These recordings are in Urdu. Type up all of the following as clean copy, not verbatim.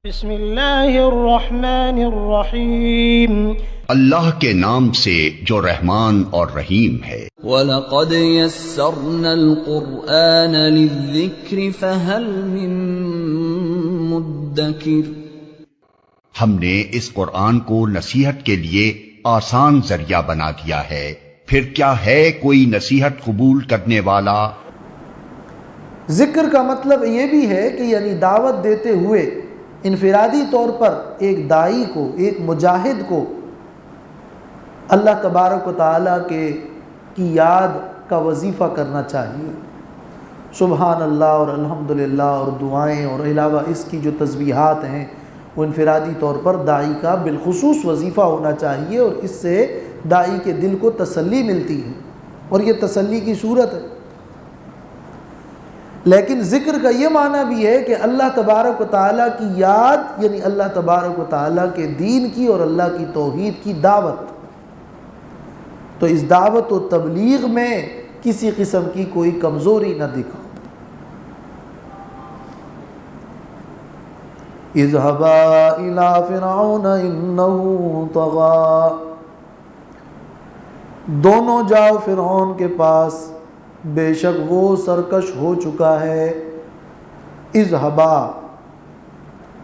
بسم اللہ الرحمن الرحیم، اللہ کے نام سے جو رحمان اور رحیم ہے۔ وَلَقَدْ يَسَّرْنَا الْقُرْآنَ لِلذِّكْرِ فَهَلْ مِن مُّدَّكِرٍ۔ ہم نے اس قرآن کو نصیحت کے لیے آسان ذریعہ بنا دیا ہے، پھر کیا ہے کوئی نصیحت قبول کرنے والا؟ ذکر کا مطلب یہ بھی ہے کہ یعنی دعوت دیتے ہوئے انفرادی طور پر ایک داعی کو، ایک مجاہد کو اللہ تبارک و تعالیٰ کی یاد کا وظیفہ کرنا چاہیے۔ سبحان اللہ اور الحمدللہ اور دعائیں اور علاوہ اس کی جو تسبیحات ہیں وہ انفرادی طور پر داعی کا بالخصوص وظیفہ ہونا چاہیے، اور اس سے داعی کے دل کو تسلی ملتی ہے اور یہ تسلی کی صورت ہے۔ لیکن ذکر کا یہ معنی بھی ہے کہ اللہ تبارک و تعالیٰ کی یاد، یعنی اللہ تبارک و تعالیٰ کے دین کی اور اللہ کی توحید کی دعوت۔ تو اس دعوت و تبلیغ میں کسی قسم کی کوئی کمزوری نہ دکھاؤ۔ اذهبا الى فرعون انه طغى، دونوں جاؤ فرعون کے پاس، بے شک وہ سرکش ہو چکا ہے۔ اذهبا،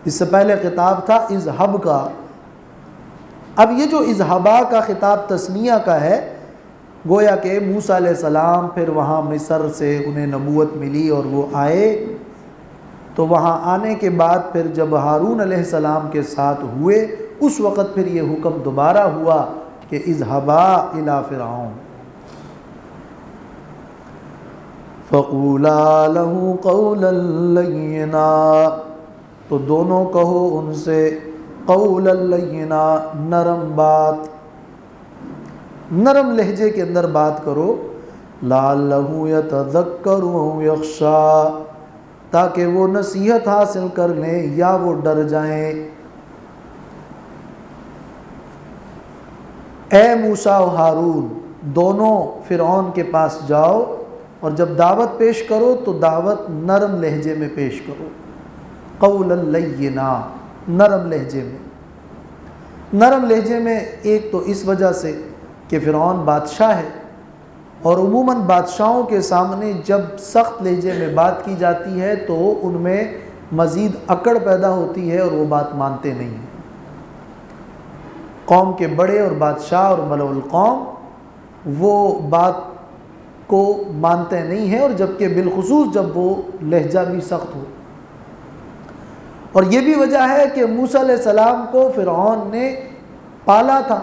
اس سے پہلے خطاب تھا اذهب کا، اب یہ جو اذهبا کا خطاب تثنیہ کا ہے، گویا کہ موسیٰ علیہ السلام پھر وہاں مصر سے انہیں نبوت ملی اور وہ آئے، تو وہاں آنے کے بعد پھر جب ہارون علیہ السلام کے ساتھ ہوئے اس وقت پھر یہ حکم دوبارہ ہوا کہ اذهبا الى فرعون فَقُولَا لَهُ قَوْلًا لَيِّنًا، تو دونوں کہو ان سے قولا لینا، نرم بات، نرم لہجے کے اندر بات کرو، لَعَلَّهُ يَتَذَكَّرُ أَوْ يَخْشَىٰ، تاکہ وہ نصیحت حاصل کر لیں یا وہ ڈر جائیں۔ اے موسیٰ و ہارون، دونوں فرعون کے پاس جاؤ اور جب دعوت پیش کرو تو دعوت نرم لہجے میں پیش کرو، قولا لینا، نرم لہجے میں۔ نرم لہجے میں ایک تو اس وجہ سے کہ فرعون بادشاہ ہے، اور عموماً بادشاہوں کے سامنے جب سخت لہجے میں بات کی جاتی ہے تو ان میں مزید اکڑ پیدا ہوتی ہے اور وہ بات مانتے نہیں ہیں۔ قوم کے بڑے اور بادشاہ اور ملأ القوم وہ بات کو مانتے نہیں ہیں، اور جبکہ بالخصوص جب وہ لہجہ بھی سخت ہو۔ اور یہ بھی وجہ ہے کہ موسیٰ علیہ السلام کو فرعون نے پالا تھا،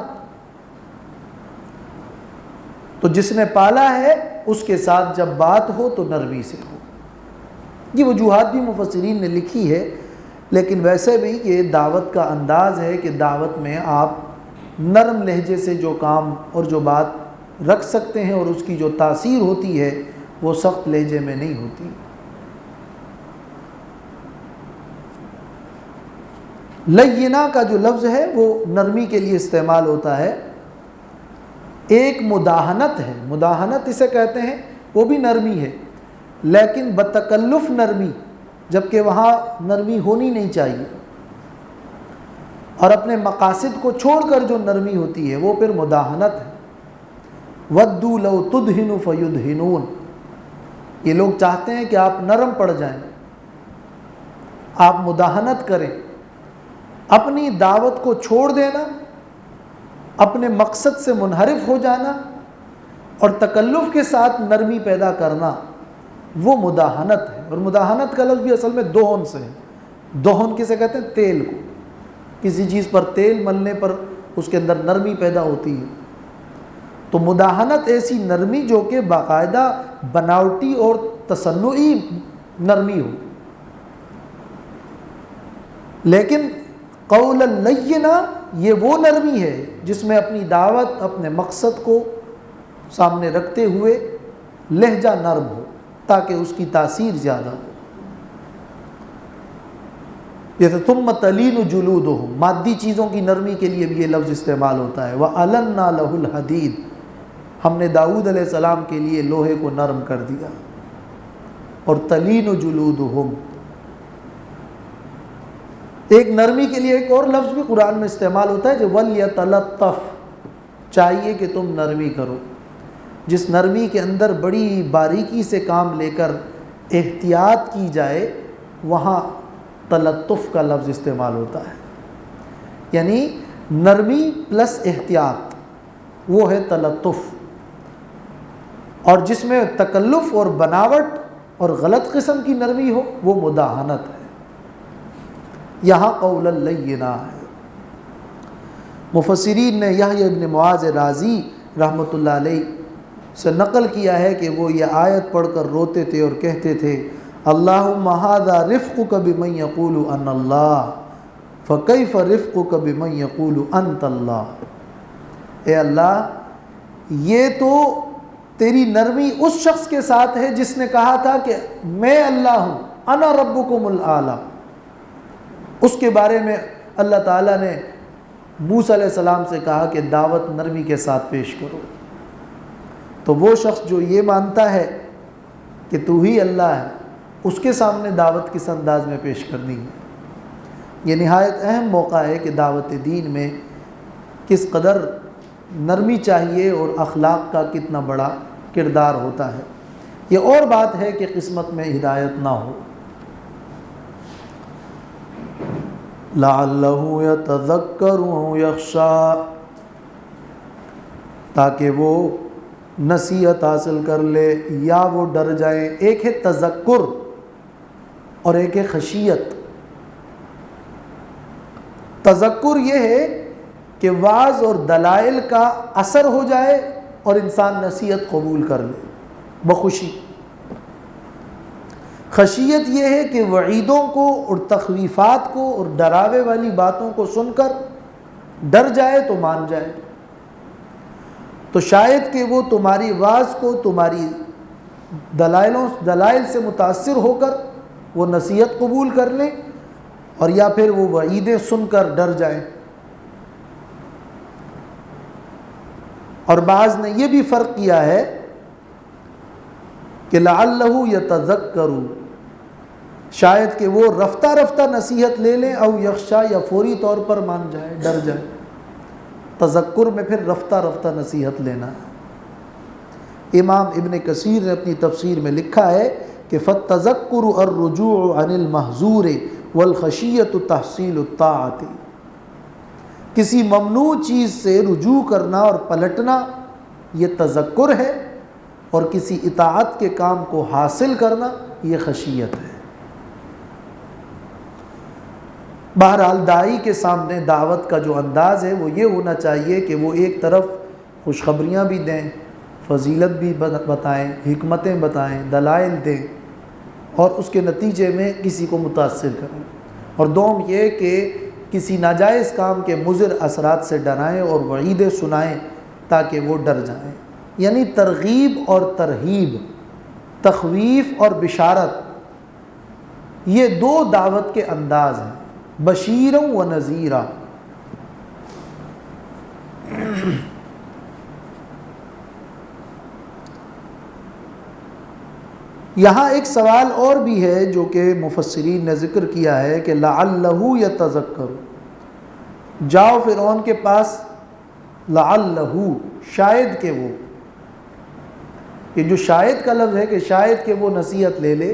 تو جس نے پالا ہے اس کے ساتھ جب بات ہو تو نرمی سے ہو۔ یہ وجوہات بھی مفسرین نے لکھی ہے، لیکن ویسے بھی یہ دعوت کا انداز ہے کہ دعوت میں آپ نرم لہجے سے جو کام اور جو بات رکھ سکتے ہیں اور اس کی جو تاثیر ہوتی ہے وہ سخت لہجے میں نہیں ہوتی۔ لینا کا جو لفظ ہے وہ نرمی کے لیے استعمال ہوتا ہے۔ ایک مداہنت ہے، مداہنت اسے کہتے ہیں، وہ بھی نرمی ہے لیکن بتکلف نرمی، جبکہ وہاں نرمی ہونی نہیں چاہیے، اور اپنے مقاصد کو چھوڑ کر جو نرمی ہوتی ہے وہ پھر مداہنت ہے۔ وَدُّوا لَوْ تُدْهِنُ فَيُدْهِنُونَ، یہ لوگ چاہتے ہیں کہ آپ نرم پڑ جائیں، آپ مداہنت کریں، اپنی دعوت کو چھوڑ دینا، اپنے مقصد سے منحرف ہو جانا اور تکلف کے ساتھ نرمی پیدا کرنا، وہ مداہنت ہے۔ اور مداہنت کا لفظ بھی اصل میں دوہن سے ہے۔ دوہن کسے کہتے ہیں؟ تیل کو، کسی چیز پر تیل ملنے پر اس کے اندر نرمی پیدا ہوتی ہے۔ تو مداہنت ایسی نرمی جو کہ باقاعدہ بناوٹی اور تصنعی نرمی ہو۔ لیکن قولا لینا یہ وہ نرمی ہے جس میں اپنی دعوت، اپنے مقصد کو سامنے رکھتے ہوئے لہجہ نرم ہو تاکہ اس کی تاثیر زیادہ ہو۔ جیسے ثم تلین جلودہم، مادی چیزوں کی نرمی کے لیے بھی یہ لفظ استعمال ہوتا ہے۔ وَأَلَنَّا لَهُ الْحَدِيدِ، ہم نے داؤد علیہ السلام کے لیے لوہے کو نرم کر دیا۔ اور تلین جلودہم، ایک نرمی کے لیے ایک اور لفظ بھی قرآن میں استعمال ہوتا ہے جو وَلْيَتَلَطَّفْ، چاہیے کہ تم نرمی کرو. جس نرمی کے اندر بڑی باریکی سے کام لے کر احتیاط کی جائے وہاں تلطف کا لفظ استعمال ہوتا ہے. یعنی نرمی پلس احتیاط وہ ہے تلطف. اور جس میں تکلف اور بناوٹ اور غلط قسم کی نرمی ہو وہ مداہنت ہے. یہاں قول لینا ہے. مفسرین نے یحییٰ ابن معاذ رازی رحمۃ اللہ علیہ سے نقل کیا ہے کہ وہ یہ آیت پڑھ کر روتے تھے اور کہتے تھے اللہم ھذا رفقک بمن یقول انا اللہ فکیف رفقک بمن یقول انت اللہ. اے اللہ یہ تو تیری نرمی اس شخص کے ساتھ ہے جس نے کہا تھا کہ میں اللہ ہوں، انا ربکم الاعلی. اس کے بارے میں اللہ تعالیٰ نے موسیٰ علیہ السلام سے کہا کہ دعوت نرمی کے ساتھ پیش کرو. تو وہ شخص جو یہ مانتا ہے کہ تو ہی اللہ ہے اس کے سامنے دعوت کس انداز میں پیش کرنی ہے. یہ نہایت اہم موقع ہے کہ دعوت دین میں کس قدر نرمی چاہیے اور اخلاق کا کتنا بڑا کردار ہوتا ہے. یہ اور بات ہے کہ قسمت میں ہدایت نہ ہو. لعلہ یتذکر او یخشی، تاکہ وہ نصیحت حاصل کر لے یا وہ ڈر جائیں. ایک ہے تذکر اور ایک ہے خشیت. تذکر یہ ہے کہ واعظ اور دلائل کا اثر ہو جائے اور انسان نصیحت قبول کر لے بخوشی. خشیت یہ ہے کہ وعیدوں کو اور تخویفات کو اور ڈراوے والی باتوں کو سن کر ڈر جائے تو مان جائے. تو شاید کہ وہ تمہاری واعظ کو تمہاری دلائل سے متاثر ہو کر وہ نصیحت قبول کر لیں اور یا پھر وہ وعیدیں سن کر ڈر جائیں. اور بعض نے یہ بھی فرق کیا ہے کہ لعلہ یتذکر، شاید کہ وہ رفتہ رفتہ نصیحت لے لیں، او یخشی یا فوری طور پر مان جائے ڈر جائے. تذکر میں پھر رفتہ رفتہ نصیحت لینا ہے. امام ابن کثیر نے اپنی تفسیر میں لکھا ہے کہ فالتذکر الرجوع عن المحظور والخشیۃ تحصیل الطاعت، کسی ممنوع چیز سے رجوع کرنا اور پلٹنا یہ تذکر ہے، اور کسی اطاعت کے کام کو حاصل کرنا یہ خشیت ہے. بہرحال داعی کے سامنے دعوت کا جو انداز ہے وہ یہ ہونا چاہیے کہ وہ ایک طرف خوشخبریاں بھی دیں، فضیلت بھی بتائیں، حکمتیں بتائیں، دلائل دیں اور اس کے نتیجے میں کسی کو متاثر کریں. اور دوم یہ کہ کسی ناجائز کام کے مضر اثرات سے ڈرائیں اور وعیدیں سنائیں تاکہ وہ ڈر جائیں. یعنی ترغیب اور ترہیب، تخویف اور بشارت، یہ دو دعوت کے انداز ہیں، بشیرا و نذیرا. یہاں ایک سوال اور بھی ہے جو کہ مفسرین نے ذکر کیا ہے کہ لعلہ یتذکر. جاؤ فرعون کے پاس، لعلہ شاید کہ وہ، یہ جو شاید کا لفظ ہے کہ شاید کہ وہ نصیحت لے لے.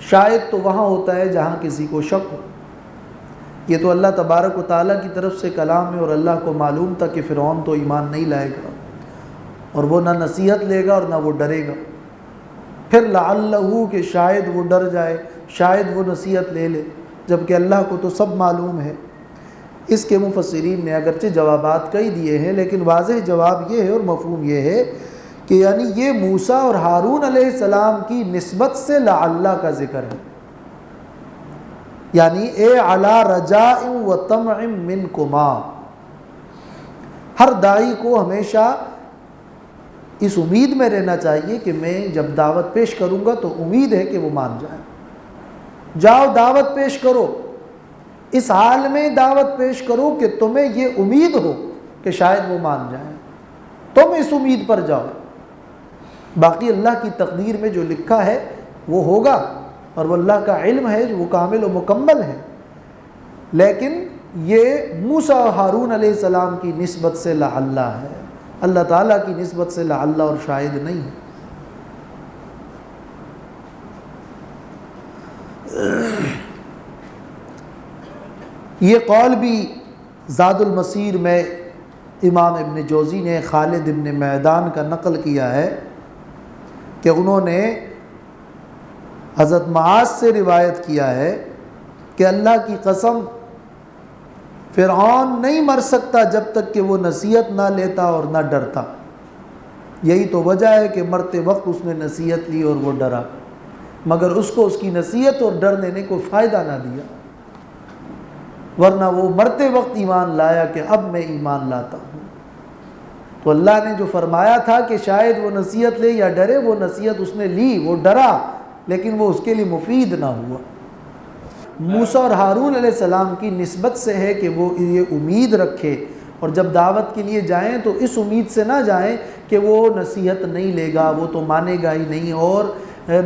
شاید تو وہاں ہوتا ہے جہاں کسی کو شک ہو. یہ تو اللہ تبارک و تعالیٰ کی طرف سے کلام ہے اور اللہ کو معلوم تھا کہ فرعون تو ایمان نہیں لائے گا اور وہ نہ نصیحت لے گا اور نہ وہ ڈرے گا. پھر لعلہ کہ شاید وہ ڈر جائے، شاید وہ نصیحت لے لے، جبکہ اللہ کو تو سب معلوم ہے. اس کے مفسرین نے اگرچہ جوابات کئی دیے ہیں لیکن واضح جواب یہ ہے اور مفہوم یہ ہے کہ یعنی یہ موسیٰ اور ہارون علیہ السلام کی نسبت سے لعلہ کا ذکر ہے. یعنی اے علی رجاء و طمع منکما، ہر داعی کو ہمیشہ اس امید میں رہنا چاہیے کہ میں جب دعوت پیش کروں گا تو امید ہے کہ وہ مان جائیں. جاؤ دعوت پیش کرو، اس حال میں دعوت پیش کرو کہ تمہیں یہ امید ہو کہ شاید وہ مان جائیں. تم اس امید پر جاؤ، باقی اللہ کی تقدیر میں جو لکھا ہے وہ ہوگا اور وہ اللہ کا علم ہے جو وہ کامل و مکمل ہے. لیکن یہ موسیٰ و ہارون علیہ السلام کی نسبت سے لعل ہے، اللہ تعالیٰ کی نسبت سے لعل اور شاید نہیں ہے۔ یہ قول بھی زاد المسیر میں امام ابن جوزی نے خالد ابن میدان کا نقل کیا ہے کہ انہوں نے حضرت معاذ سے روایت کیا ہے کہ اللہ کی قسم فرعون نہیں مر سکتا جب تک کہ وہ نصیحت نہ لیتا اور نہ ڈرتا، یہی تو وجہ ہے کہ مرتے وقت اس نے نصیحت لی اور وہ ڈرا، مگر اس کو اس کی نصیحت اور ڈرنے نے کوئی فائدہ نہ دیا، ورنہ وہ مرتے وقت ایمان لایا کہ اب میں ایمان لاتا ہوں۔ تو اللہ نے جو فرمایا تھا کہ شاید وہ نصیحت لے یا ڈرے، وہ نصیحت اس نے لی، وہ ڈرا، لیکن وہ اس کے لیے مفید نہ ہوا۔ موسیٰ اور ہارون علیہ السلام کی نسبت سے ہے کہ وہ یہ امید رکھے، اور جب دعوت کے لیے جائیں تو اس امید سے نہ جائیں کہ وہ نصیحت نہیں لے گا، وہ تو مانے گا ہی نہیں، اور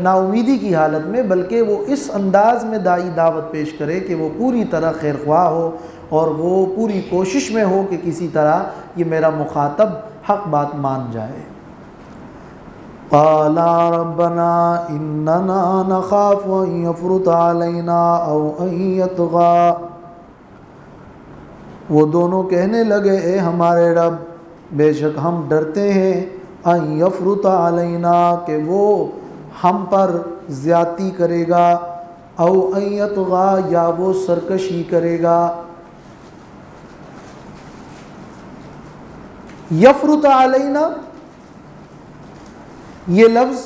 نا امیدی کی حالت میں، بلکہ وہ اس انداز میں داعی دعوت پیش کرے کہ وہ پوری طرح خیر خواہ ہو اور وہ پوری کوشش میں ہو کہ کسی طرح یہ میرا مخاطب حق بات مان جائے۔ قَالَا رَبَّنَا إِنَّنَا نَخَافُ أَن يَفْرُطَ عَلَيْنَا أَوْ أَن يَطْغَىٰ، وہ دونوں کہنے لگے اے ہمارے رب، بے شک ہم ڈرتے ہیں أَن يَفْرُطَ عَلَيْنَا کہ وہ ہم پر زیادتی کرے گا، او ان یطغیٰ یا وہ سرکشی کرے گا۔ یفرط علینا یہ لفظ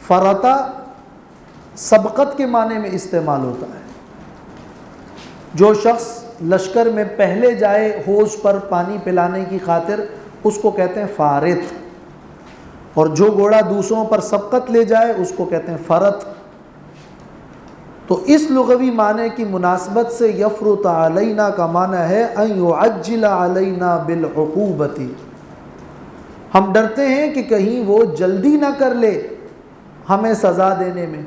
فرطا سبقت کے معنی میں استعمال ہوتا ہے، جو شخص لشکر میں پہلے جائے حوض پر پانی پلانے کی خاطر اس کو کہتے ہیں فارط، اور جو گھوڑا دوسروں پر سبقت لے جائے اس کو کہتے ہیں فرط۔ تو اس لغوی معنی کی مناسبت سے یفرط علینا کا معنی ہے ان یعجل علینا بالعقوبۃ، ہم ڈرتے ہیں کہ کہیں وہ جلدی نہ کر لے ہمیں سزا دینے میں،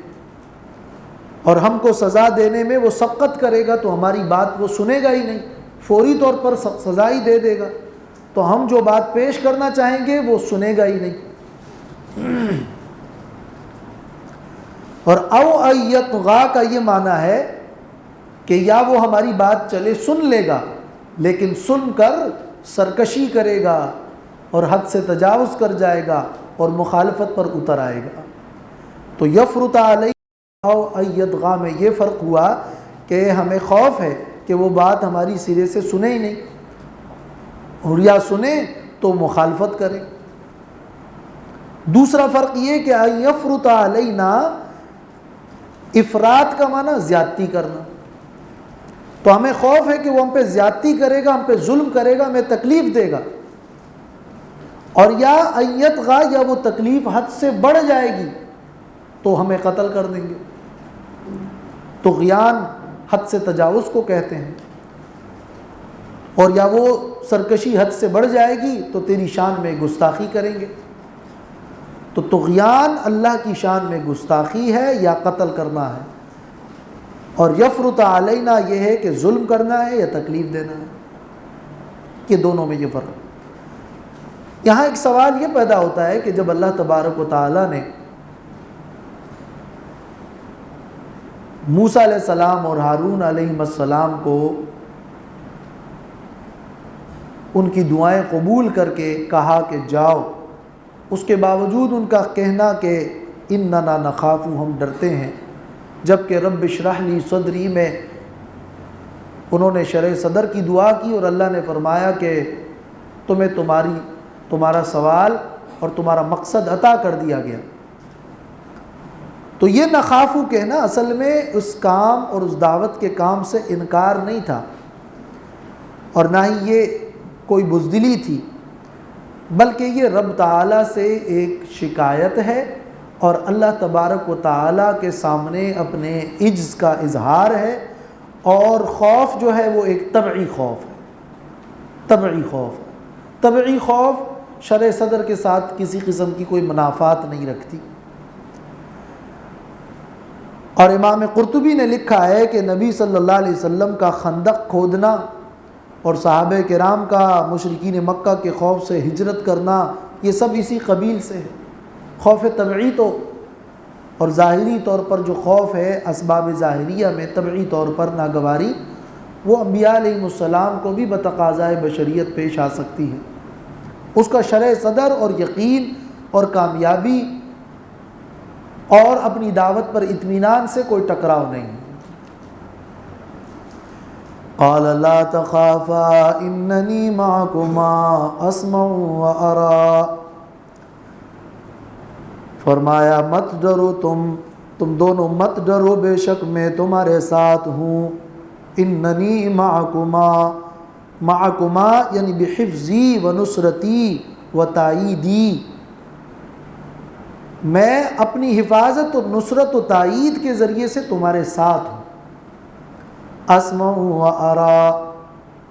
اور ہم کو سزا دینے میں وہ سبقت کرے گا تو ہماری بات وہ سنے گا ہی نہیں، فوری طور پر سزا ہی دے دے گا، تو ہم جو بات پیش کرنا چاہیں گے وہ سنے گا ہی نہیں۔ اور او ایطغیٰ کا یہ معنی ہے کہ یا وہ ہماری بات چلے سن لے گا، لیکن سن کر سرکشی کرے گا اور حد سے تجاوز کر جائے گا اور مخالفت پر اتر آئے گا۔ تو یفرط علیہ او ایطغیٰ میں یہ فرق ہوا کہ ہمیں خوف ہے کہ وہ بات ہماری سرے سے سنے ہی نہیں، اور یا سنے تو مخالفت کرے۔ دوسرا فرق یہ کہ ان یفرط علینا افراط کا معنی زیادتی کرنا، تو ہمیں خوف ہے کہ وہ ہم پہ زیادتی کرے گا، ہم پہ ظلم کرے گا، ہمیں تکلیف دے گا، اور یا ان یطغیٰ یا وہ تکلیف حد سے بڑھ جائے گی تو ہمیں قتل کر دیں گے۔ طغیان حد سے تجاوز کو کہتے ہیں، اور یا وہ سرکشی حد سے بڑھ جائے گی تو تیری شان میں گستاخی کریں گے۔ تو طغیان اللہ کی شان میں گستاخی ہے یا قتل کرنا ہے، اور یفرط علینا یہ ہے کہ ظلم کرنا ہے یا تکلیف دینا ہے، یہ دونوں میں یہ فرق۔ یہاں ایک سوال یہ پیدا ہوتا ہے کہ جب اللہ تبارک و تعالیٰ نے موسیٰ علیہ السلام اور ہارون علیہ السلام کو ان کی دعائیں قبول کر کے کہا کہ جاؤ، اس کے باوجود ان کا کہنا کہ اننا نخاف ہم ڈرتے ہیں، جبکہ رب اشرح لی صدری میں انہوں نے شرح صدر کی دعا کی اور اللہ نے فرمایا کہ تمہیں تمہارا سوال اور تمہارا مقصد عطا کر دیا گیا۔ تو یہ نخافو کہنا اصل میں اس کام اور اس دعوت کے کام سے انکار نہیں تھا، اور نہ ہی یہ کوئی بزدلی تھی، بلکہ یہ رب تعالیٰ سے ایک شکایت ہے اور اللہ تبارک و تعالیٰ کے سامنے اپنے عجز کا اظہار ہے، اور خوف جو ہے وہ ایک طبعی خوف ہے، طبعی خوف ہے۔ طبعی خوف شرح صدر کے ساتھ کسی قسم کی کوئی منافات نہیں رکھتی۔ اور امام قرطبی نے لکھا ہے کہ نبی صلی اللہ علیہ وسلم کا خندق کھودنا اور صحابہ کرام کا مشرکین مکہ کے خوف سے ہجرت کرنا، یہ سب اسی قبیل سے ہے۔ خوف طبعی تو اور ظاہری طور پر جو خوف ہے اسباب ظاہریہ میں طبعی طور پر ناگواری، وہ انبیاء علیہ السلام کو بھی بتقاضائے بشریت پیش آ سکتی ہے۔ اس کا شرح صدر اور یقین اور کامیابی اور اپنی دعوت پر اطمینان سے کوئی ٹکراؤ نہیں۔ قال لا تخافا اننی معکما اسمع وارا، فرمایا مت ڈرو تم دونوں مت ڈرو، بے شک میں تمہارے ساتھ ہوں۔ اننی معکما یعنی بحفظی و نصرتی و تائیدی، میں اپنی حفاظت اور نصرت و تائید کے ذریعے سے تمہارے ساتھ ہوں۔ اسمع و ارا،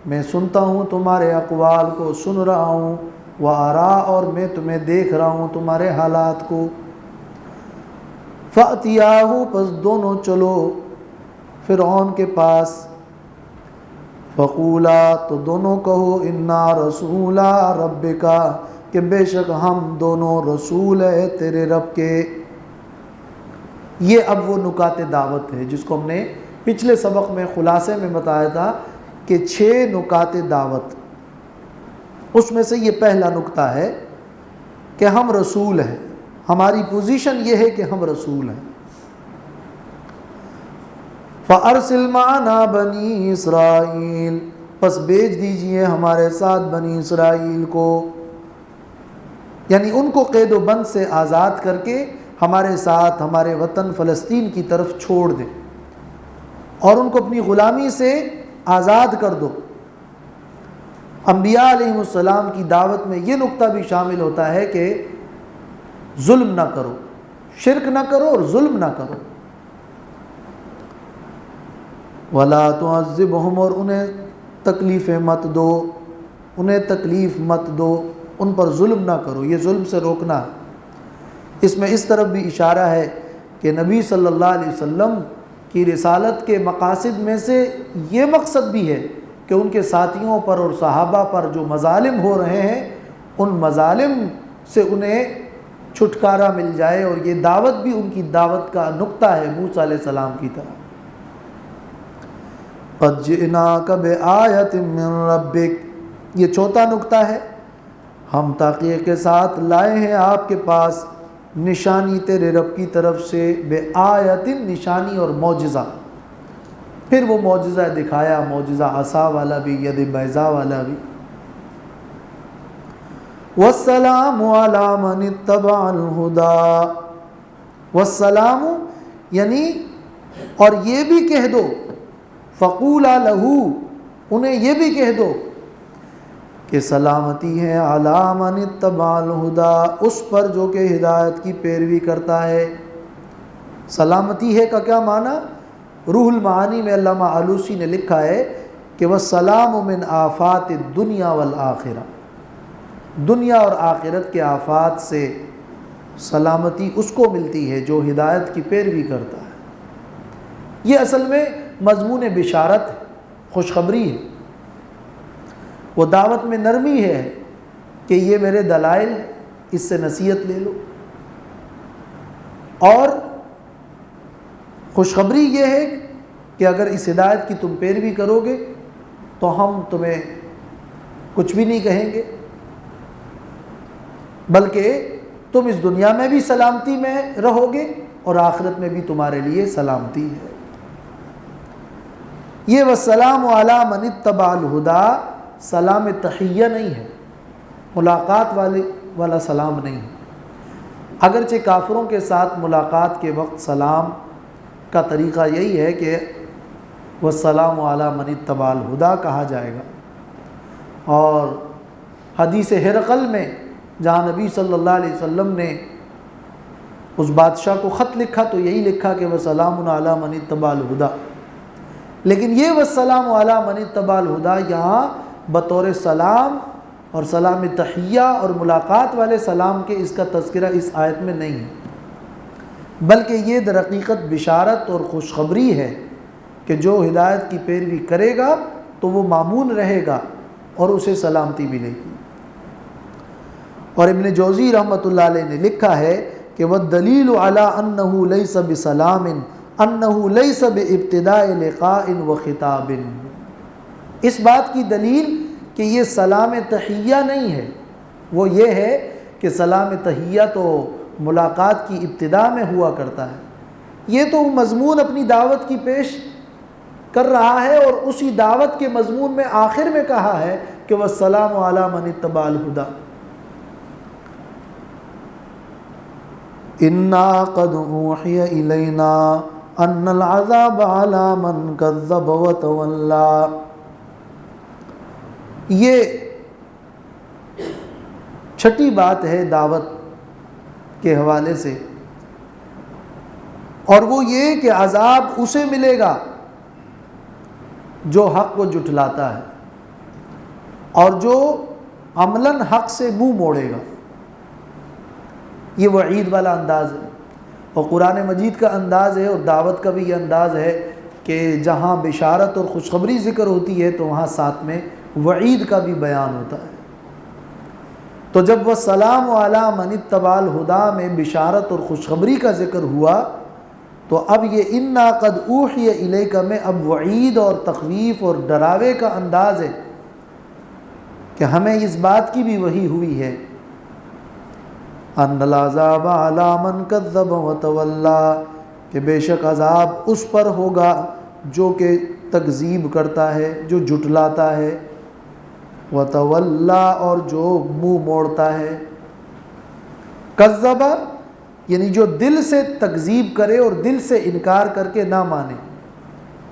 میں سنتا ہوں تمہارے اقوال کو، سن رہا ہوں، و ارا اور میں تمہیں دیکھ رہا ہوں تمہارے حالات کو۔ فأتیاہ، پس دونوں چلو فرعون کے پاس، فقولا، تو دونوں کہو، انا رسولا ربکا، کہ بے شک ہم دونوں رسول ہے تیرے رب کے۔ یہ اب وہ نکات دعوت ہے جس کو ہم نے پچھلے سبق میں خلاصے میں بتایا تھا کہ 6 نکات دعوت، اس میں سے یہ پہلا نکتہ ہے کہ ہم رسول ہیں، ہماری پوزیشن یہ ہے کہ ہم رسول ہیں۔ فَأَرْسِلْ مَعَنَا بَنِي اسرائیل، پس بھیج دیجئے ہمارے ساتھ بنی اسرائیل کو، یعنی ان کو قید و بند سے آزاد کر کے ہمارے ساتھ ہمارے وطن فلسطین کی طرف چھوڑ دیں اور ان کو اپنی غلامی سے آزاد کر دو۔ انبیاء علیہ السلام کی دعوت میں یہ نقطہ بھی شامل ہوتا ہے کہ ظلم نہ کرو، شرک نہ کرو اور ظلم نہ کرو۔ وَلَا تُعَذِّبْهُمْ، اور انہیں تکلیفیں مت دو، انہیں تکلیف مت دو، ان پر ظلم نہ کرو، یہ ظلم سے روکنا ہے۔ اس میں اس طرف بھی اشارہ ہے کہ نبی صلی اللہ علیہ وسلم کی رسالت کے مقاصد میں سے یہ مقصد بھی ہے کہ ان کے ساتھیوں پر اور صحابہ پر جو مظالم ہو رہے ہیں ان مظالم سے انہیں چھٹکارا مل جائے، اور یہ دعوت بھی ان کی دعوت کا نقطہ ہے موسیٰ علیہ السلام کی طرح۔ قَدْ جِئْنَاكَ بِآیَةٍ مِّن رَبِّكَ، یہ چوتھا نقطہ ہے، ہم تحقیق کے ساتھ لائے ہیں آپ کے پاس نشانی تیرے رب کی طرف سے، بِآیَةٍ، نشانی اور معجزہ۔ پھر وہ معجزہ دکھایا، معجزہ عصا والا بھی، ید بیضاء والا بھی۔ وَالسَّلَامُ عَلَىٰ مَنِ اتَّبَعَ الْهُدَىٰ، وَالسَّلَامُ یعنی اور یہ بھی کہہ دو، فَقُولَا لَهُ، انہیں یہ بھی کہہ دو کہ سلامتی ہے عَلَىٰ مَنِ اتَّبَعَ الْهُدَىٰ، اس پر جو کہ ہدایت کی پیروی کرتا ہے۔ سلامتی ہے کا کیا معنی؟ روح المعانی میں علامہ آلوسی نے لکھا ہے کہ وَالسَّلَامُ مِنْ آفَاتِ الدُّنْيَا وَالْآخِرَةِ، دنیا اور آخرت کے آفات سے سلامتی اس کو ملتی ہے جو ہدایت کی پیروی کرتا ہے۔ یہ اصل میں مضمون بشارت ہے، خوشخبری ہے، وہ دعوت میں نرمی ہے کہ یہ میرے دلائل، اس سے نصیحت لے لو، اور خوشخبری یہ ہے کہ اگر اس ہدایت کی تم پیروی کرو گے تو ہم تمہیں کچھ بھی نہیں کہیں گے، بلکہ تم اس دنیا میں بھی سلامتی میں رہو گے اور آخرت میں بھی تمہارے لیے سلامتی ہے۔ یہ وَالسَّلَامُ عَلَىٰ مَنِ اتَّبَعَ الْهُدَىٰ سلام تحیہ نہیں ہے، ملاقات والا سلام نہیں ہے۔ اگرچہ کافروں کے ساتھ ملاقات کے وقت سلام کا طریقہ یہی ہے کہ وَالسَّلَامُ عَلَىٰ مَنِ اتَّبَعَ الْهُدَىٰ کہا جائے گا، اور حدیث ہرقل میں جہاں نبی صلی اللہ علیہ وسلم نے اس بادشاہ کو خط لکھا تو یہی لکھا کہ وَسَلَامٌ عَلَىٰ مَنِ اتَّبَعَ الْهُدَىٰ، لیکن یہ وَالسَّلَامُ عَلَىٰ مَنِ اتَّبَعَ الْهُدَىٰ یہاں بطور سلام اور سلام تحیہ اور ملاقات والے سلام کے اس کا تذکرہ اس آیت میں نہیں ہے، بلکہ یہ در حقیقت بشارت اور خوشخبری ہے کہ جو ہدایت کی پیروی کرے گا تو وہ مامون رہے گا اور اسے سلامتی ملے گی۔ اور ابن جوزی رحمۃ اللہ علیہ نے لکھا ہے کہ وَالدَّلِيلُ عَلَىٰ أَنَّهُ لَيْسَ بِسَلَامٍ أَنَّهُ لَيْسَ بِابْتِدَاءِ لِقَاءٍ وَخِطَابٍ، اس بات کی دلیل کہ یہ سلام تحیہ نہیں ہے، وہ یہ ہے کہ سلام تحیہ تو ملاقات کی ابتدا میں ہوا کرتا ہے، یہ تو مضمون اپنی دعوت کی پیش کر رہا ہے اور اسی دعوت کے مضمون میں آخر میں کہا ہے کہ وَالسَّلَامُ عَلَىٰ مَنِ اتَّبَعَ الْهُدَىٰ، اِنَّا قَدْ أُوحِيَ إِلَيْنَا أَنَّ الْعَذَابَ عَلَىٰ مَنْ كَذَّبَ وَتَوَلَّىٰ۔ یہ چھٹی بات ہے دعوت کے حوالے سے، اور وہ یہ کہ عذاب اسے ملے گا جو حق کو جھٹلاتا ہے اور جو عملاً حق سے منہ موڑے گا۔ یہ وعید والا انداز ہے، اور قرآن مجید کا انداز ہے اور دعوت کا بھی یہ انداز ہے کہ جہاں بشارت اور خوشخبری ذکر ہوتی ہے تو وہاں ساتھ میں وعید کا بھی بیان ہوتا ہے۔ تو جب وَالسَّلَامُ عَلَىٰ مَنِ اتَّبَعَ الْهُدَىٰ میں بشارت اور خوشخبری کا ذکر ہوا تو اب یہ اِنَّا قَدْ أُوحِيَ إِلَيْكَ میں اب وعید اور تخویف اور ڈراوے کا انداز ہے کہ ہمیں اس بات کی بھی وحی ہوئی ہے أَنَّ الْعَذَابَ عَلَىٰ مَنْ كَذَّبَ وَتَوَلَّىٰ، کہ بے شک عذاب اس پر ہوگا جو کہ تکذیب کرتا ہے، جو جھٹلاتا ہے، وَتَوَلَّىٰ اور جو منہ موڑتا ہے۔ کذب یعنی جو دل سے تکذیب کرے اور دل سے انکار کر کے نہ مانے،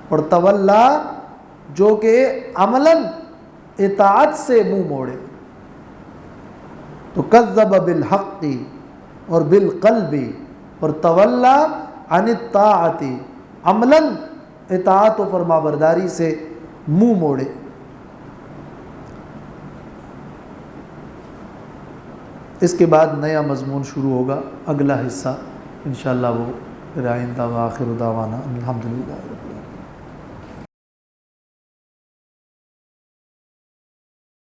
اور تولا جو کہ عملاً اطاعت سے منہ موڑے۔ تو کذب بالحق اور بالقلب، اور تولا عن الطاعت عملاً اطاعت و فرمانبرداری سے منہ موڑے۔ اس کے بعد نیا مضمون شروع ہوگا، اگلا حصہ انشاءاللہ وہ آئندہ، وآخر دعوانا الحمدللہ رب العالمین۔